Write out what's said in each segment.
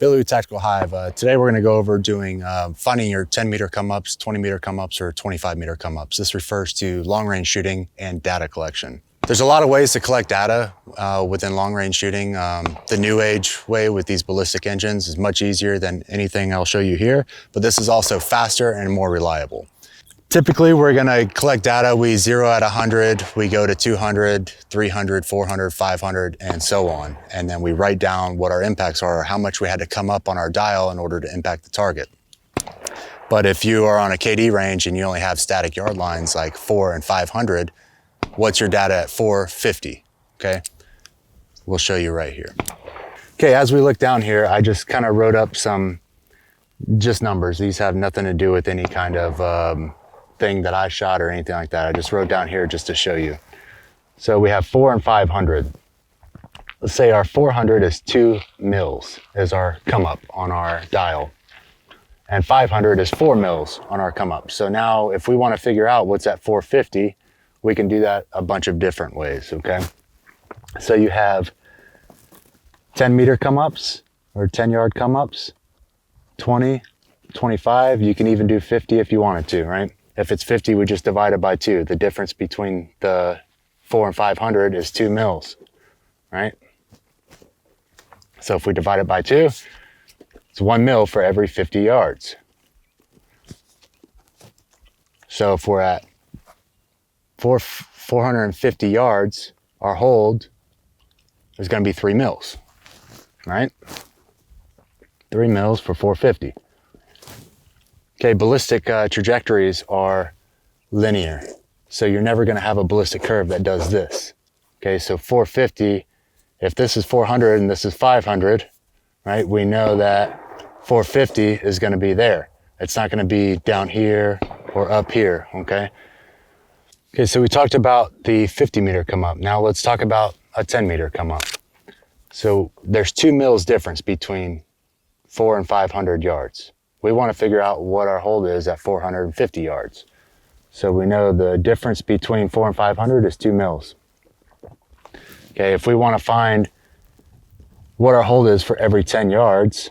Billy with Tactical Hyve. Today we're going to go over doing finding your 10-meter come-ups, 20-meter come-ups, or 25-meter come-ups. This refers to long-range shooting and data collection. There's a lot of ways to collect data within long-range shooting. The new age way with these ballistic engines is much easier than anything I'll show you here, but this is also faster and more reliable. Typically, we're gonna collect data. We 0 at 100, we go to 200, 300, 400, 500, and so on. And then we write down what our impacts are, or how much we had to come up on our dial in order to impact the target. But if you are on a KD range and you only have static yard lines like 4 and 500, what's your data at 450, okay? We'll show you right here. Okay, as we look down here, I just kind of wrote up some just numbers. These have nothing to do with any kind of thing that I shot or anything like that. I just wrote down here just to show you. So we have 4 and 500. Let's say our 400 is 2 mils is our come up on our dial. And 500 is 4 mils on our come up. So now if we want to figure out what's at 450, we can do that a bunch of different ways, okay? So you have 10-meter come ups or 10-yard come ups, 20, 25, you can even do 50 if you wanted to, right? If it's 50, we just divide it by 2. The difference between the 4 and 500 is 2 mils, right? So if we divide it by 2, it's 1 mil for every 50 yards. So if we're at 450 yards, our hold is going to be 3 mils, right? 3 mils for 450. Okay, ballistic trajectories are linear. So you're never gonna have a ballistic curve that does this. Okay, so 450, if this is 400 and this is 500, right? We know that 450 is gonna be there. It's not gonna be down here or up here, okay? Okay, so we talked about the 50-meter come up. Now let's talk about a 10-meter come up. So there's 2 mils difference between 4 and 500 yards. We want to figure out what our hold is at 450 yards. So we know the difference between 4 and 500 is 2 mils. Okay, if we want to find what our hold is for every 10 yards,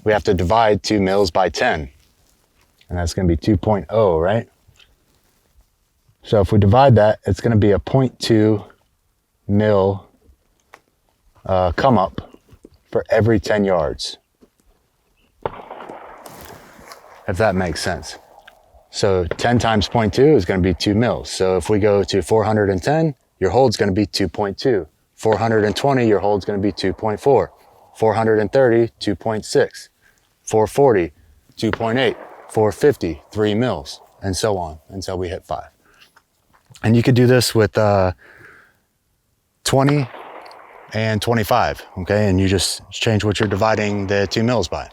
we have to divide 2 mils by 10. And that's going to be 2.0, right? So if we divide that, it's going to be a 0.2 mil come up for every 10 yards. If that makes sense. So 10 times 0.2 is going to be 2 mils. So if we go to 410, your hold's going to be 2.2. 420, your hold's going to be 2.4. 430, 2.6. 440, 2.8. 450, 3 mils, and so on until we hit 5. And you could do this with 20 and 25, okay? And you just change what you're dividing the 2 mils by.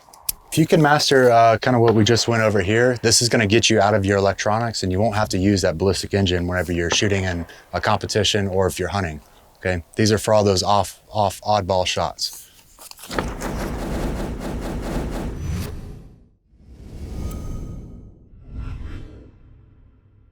If you can master kind of what we just went over here, this is going to get you out of your electronics and you won't have to use that ballistic engine whenever you're shooting in a competition or if you're hunting, okay? These are for all those off oddball shots.